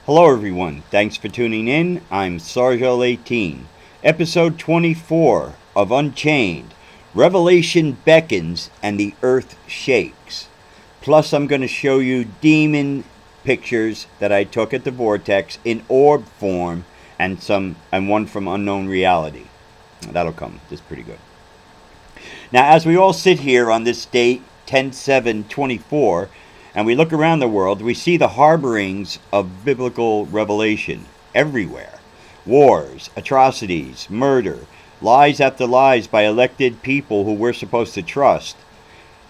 Hello everyone, thanks for tuning in. I'm Sargel18, episode 24 of Unchained. Revelation beckons and the earth shakes. Plus I'm going to show you demon pictures that I took at the Vortex in orb form and one from Unknown Reality. That'll come, this is pretty good. Now as we all sit here on this date 10/7/24 and we look around the world, we see the harborings of biblical revelation everywhere. Wars, atrocities, murder, lies after lies by elected people who we're supposed to trust.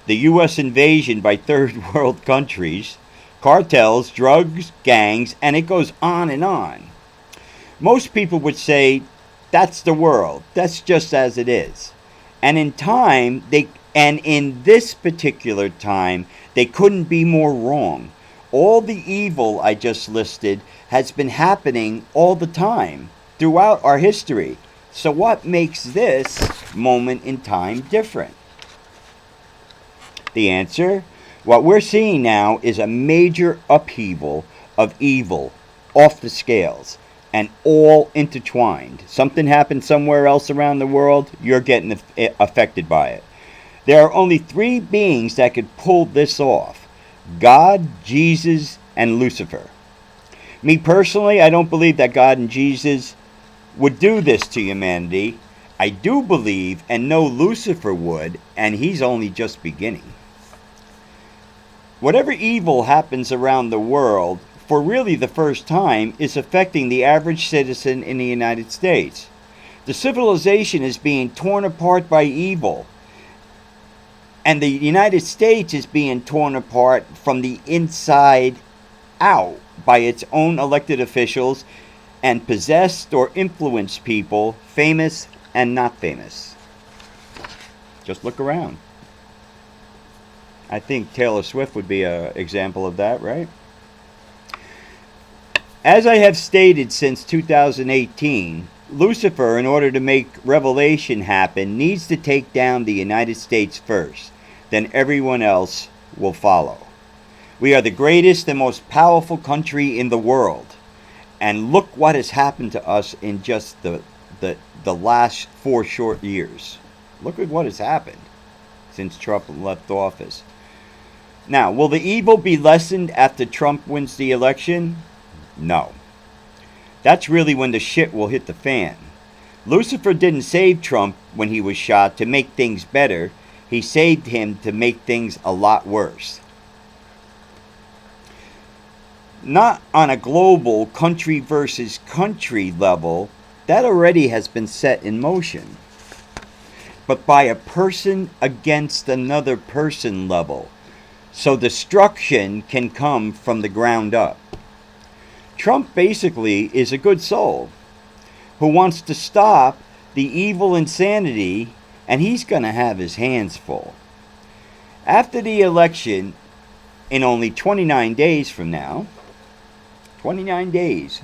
The U.S. invasion by third world countries, cartels, drugs, gangs, and it goes on and on. Most people would say, that's the world. That's just as it is. And in this particular time, they couldn't be more wrong. All the evil I just listed has been happening all the time throughout our history. So what makes this moment in time different? The answer? What we're seeing now is a major upheaval of evil off the scales and all intertwined. Something happened somewhere else around the world, you're getting affected by it. There are only three beings that could pull this off: God, Jesus, and Lucifer. Me personally, I don't believe that God and Jesus would do this to humanity. I do believe and know Lucifer would, and he's only just beginning. Whatever evil happens around the world, for really the first time, is affecting the average citizen in the United States. The civilization is being torn apart by evil. And the United States is being torn apart from the inside out by its own elected officials and possessed or influenced people, famous and not famous. Just look around. I think Taylor Swift would be an example of that, right? As I have stated since 2018, Lucifer, in order to make revelation happen, needs to take down the United States first. Then everyone else will follow. We are the greatest and most powerful country in the world. And look what has happened to us in just the last 4 short years. Look at what has happened since Trump left office. Now, will the evil be lessened after Trump wins the election? No. That's really when the shit will hit the fan. Lucifer didn't save Trump when he was shot to make things better. He saved him to make things a lot worse. Not on a global country versus country level, that already has been set in motion. But by a person against another person level, so destruction can come from the ground up. Trump basically is a good soul who wants to stop the evil insanity, and he's going to have his hands full. After the election, in only 29 days from now, 29 days,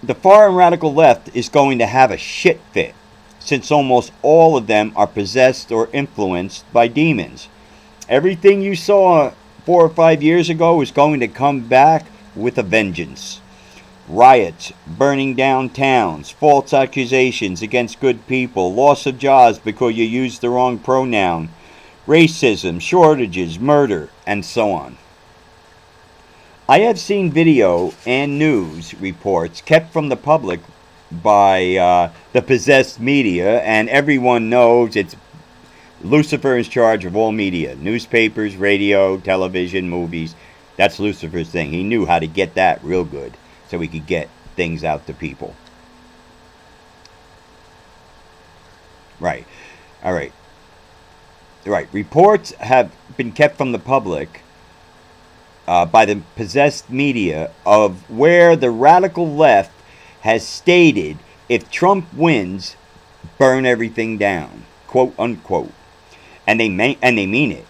the far and radical left is going to have a shit fit, since almost all of them are possessed or influenced by demons. Everything you saw 4 or 5 years ago is going to come back with a vengeance. Riots, burning down towns, false accusations against good people, loss of jobs because you used the wrong pronoun, racism, shortages, murder, and so on. I have seen video and news reports kept from the public by the possessed media, and everyone knows it's Lucifer in charge of all media, newspapers, radio, television, movies. That's Lucifer's thing. He knew how to get that real good so he could get things out to people. Right. All right. Right. Reports have been kept from the public by the possessed media of where the radical left has stated if Trump wins, burn everything down, quote unquote. And they mean it.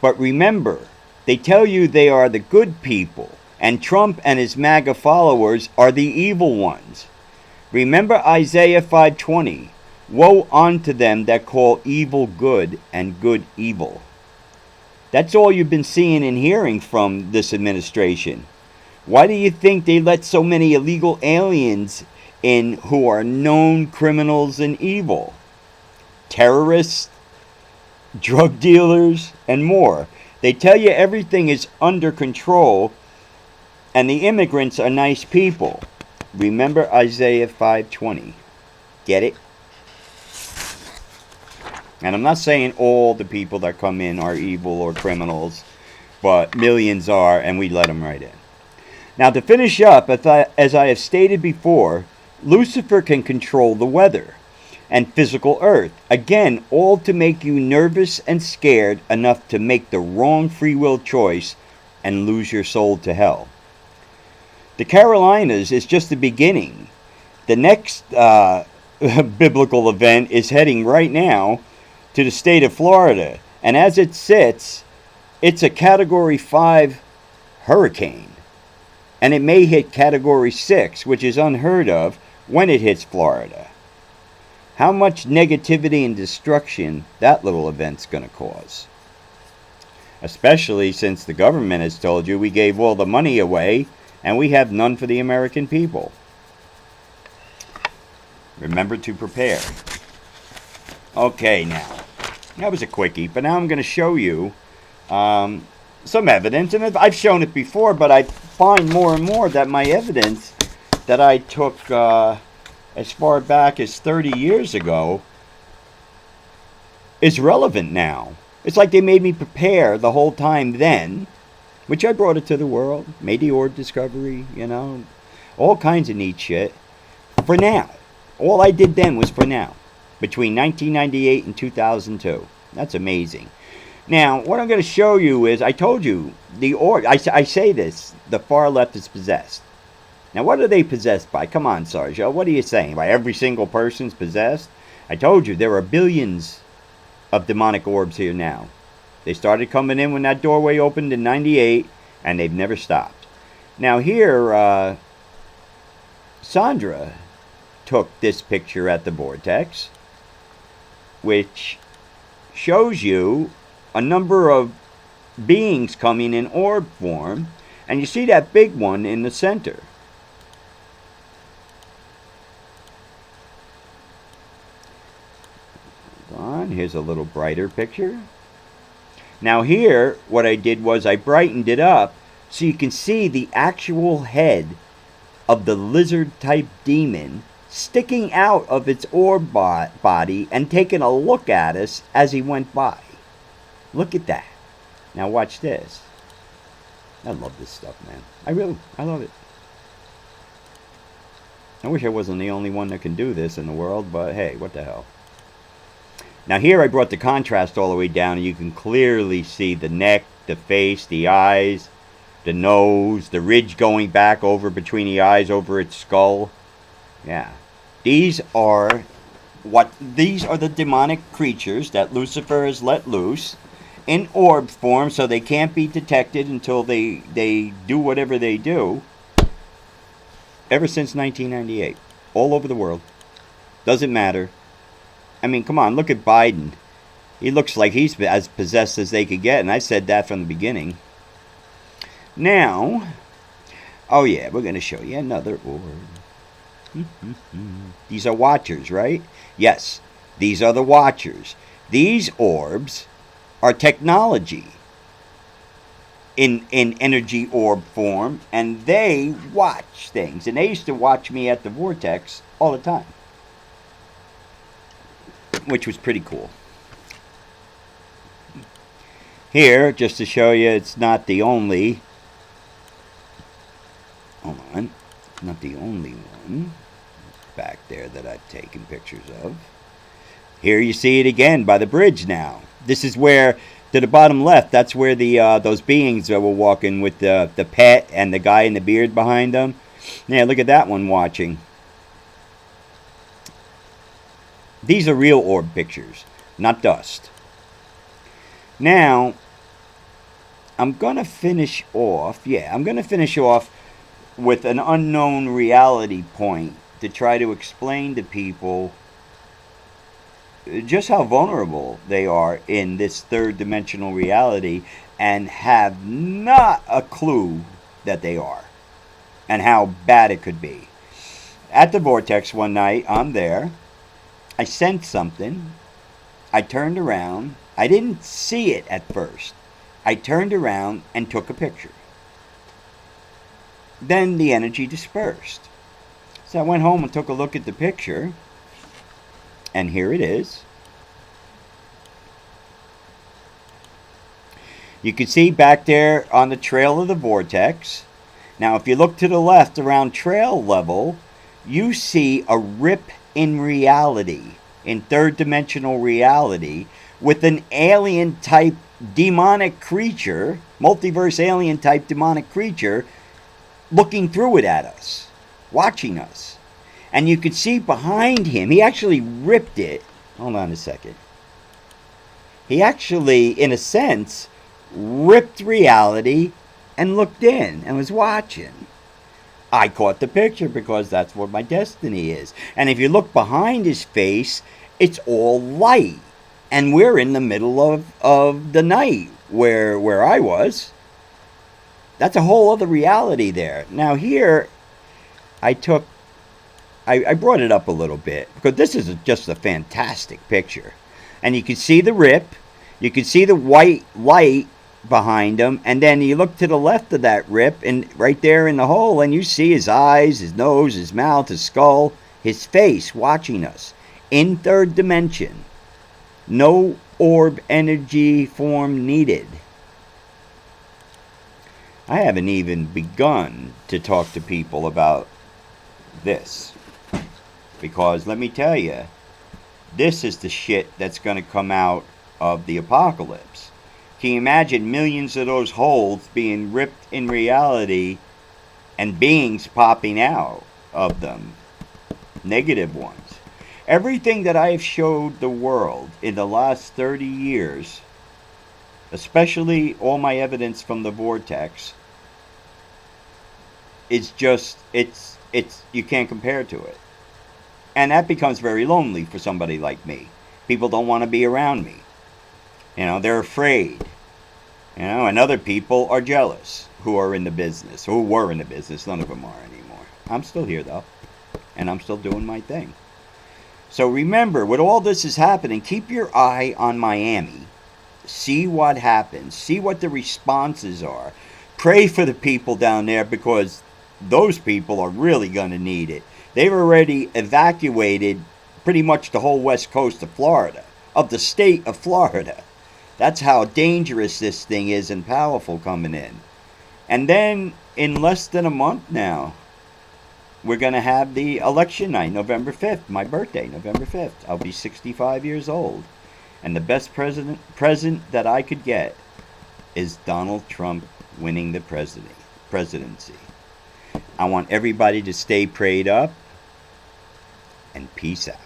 But remember, they tell you they are the good people, and Trump and his MAGA followers are the evil ones. Remember Isaiah 5:20, woe unto them that call evil good and good evil. That's all you've been seeing and hearing from this administration. Why do you think they let so many illegal aliens in who are known criminals and evil? Terrorists, drug dealers, and more. They tell you everything is under control and the immigrants are nice people. Remember Isaiah 5:20. Get it? And I'm not saying all the people that come in are evil or criminals, but millions are, and we let them right in. Now, to finish up, as I have stated before, Lucifer can control the weather and physical earth. Again, all to make you nervous and scared enough to make the wrong free will choice and lose your soul to hell. The Carolinas is just the beginning. The next biblical event is heading right now to the state of Florida. And as it sits, it's a Category 5 hurricane. And it may hit Category 6, which is unheard of when it hits Florida. How much negativity and destruction that little event's going to cause. Especially since the government has told you we gave all the money away and we have none for the American people. Remember to prepare. Okay, now. That was a quickie, but now I'm going to show you some evidence. And I've shown it before, but I find more and more that my evidence that I took as far back as 30 years ago is relevant now. It's like they made me prepare the whole time then, which I brought it to the world, made the orb discovery, you know, all kinds of neat shit. For now. All I did then was for now. Between 1998 and 2002. That's amazing. Now, what I'm going to show you is, I told you, the orb, I say this, the far left is possessed. Now, what are they possessed by? Come on, Sarjo, what are you saying? By every single person's possessed? I told you, there are billions of demonic orbs here now. They started coming in when that doorway opened in 98, and they've never stopped. Now here, Sandra took this picture at the Vortex, which shows you a number of beings coming in orb form, and you see that big one in the center. Hold on, here's a little brighter picture. Now here, what I did was I brightened it up so you can see the actual head of the lizard-type demon sticking out of its orb body and taking a look at us as he went by. Look at that. Now watch this. I love this stuff, man. I love it. I wish I wasn't the only one that can do this in the world, but hey, what the hell. Now here I brought the contrast all the way down, and you can clearly see the neck, the face, the eyes, the nose, the ridge going back over between the eyes over its skull. Yeah. These are the demonic creatures that Lucifer has let loose in orb form, so they can't be detected until they do whatever they do. Ever since 1998. All over the world. Doesn't matter. I mean, come on, look at Biden. He looks like he's as possessed as they could get, and I said that from the beginning. Now, oh yeah, we're going to show you another orb. These are watchers, right? Yes, these are the watchers. These orbs are technology in energy orb form, and they watch things. And they used to watch me at the Vortex all the time, which was pretty cool. Here, just to show you, it's not the only, hold on, not the only one back there that I've taken pictures of. Here you see it again by the bridge now. This is where, to the bottom left, that's where the those beings that were walking with the pet and the guy in the beard behind them. Yeah, look at that one watching. These are real orb pictures, not dust. Now, I'm going to finish off, with an unknown reality point to try to explain to people just how vulnerable they are in this third dimensional reality and have not a clue that they are and how bad it could be. At the Vortex one night, I'm there. I sensed something. I turned around. I didn't see it at first. I turned around and took a picture. Then the energy dispersed. So I went home and took a look at the picture. And here it is. You can see back there on the trail of the Vortex. Now, if you look to the left around trail level, you see a rip in reality, in third dimensional reality, with an alien type demonic creature, multiverse alien type demonic creature, looking through it at us, watching us. And you could see behind him, he actually ripped it. Hold on a second. He actually, in a sense, ripped reality and looked in and was watching. I caught the picture because that's what my destiny is. And if you look behind his face, it's all light. And we're in the middle of the night where I was. That's a whole other reality there. Now here, I brought it up a little bit because this is just a fantastic picture. And you can see the rip. You can see the white light behind him. And then you look to the left of that rip and right there in the hole and you see his eyes, his nose, his mouth, his skull, his face watching us in third dimension. No orb energy form needed. I haven't even begun to talk to people about this. Because let me tell you, this is the shit that's going to come out of the apocalypse. Can you imagine millions of those holes being ripped in reality and beings popping out of them? Negative ones. Everything that I have showed the world in the last 30 years, especially all my evidence from the Vortex, it's just, it's you can't compare to it. And that becomes very lonely for somebody like me. People don't want to be around me. You know, they're afraid. You know, and other people are jealous who are in the business, who were in the business. None of them are anymore. I'm still here, though. And I'm still doing my thing. So remember, with all this is happening, keep your eye on Miami. See what happens. See what the responses are. Pray for the people down there because those people are really going to need it. They've already evacuated pretty much the whole west coast of Florida, of the state of Florida. That's how dangerous this thing is and powerful coming in. And then, in less than a month now, we're going to have the election night, November 5th, my birthday, November 5th. I'll be 65 years old. And the best present that I could get is Donald Trump winning the presidency. I want everybody to stay prayed up. And peace out.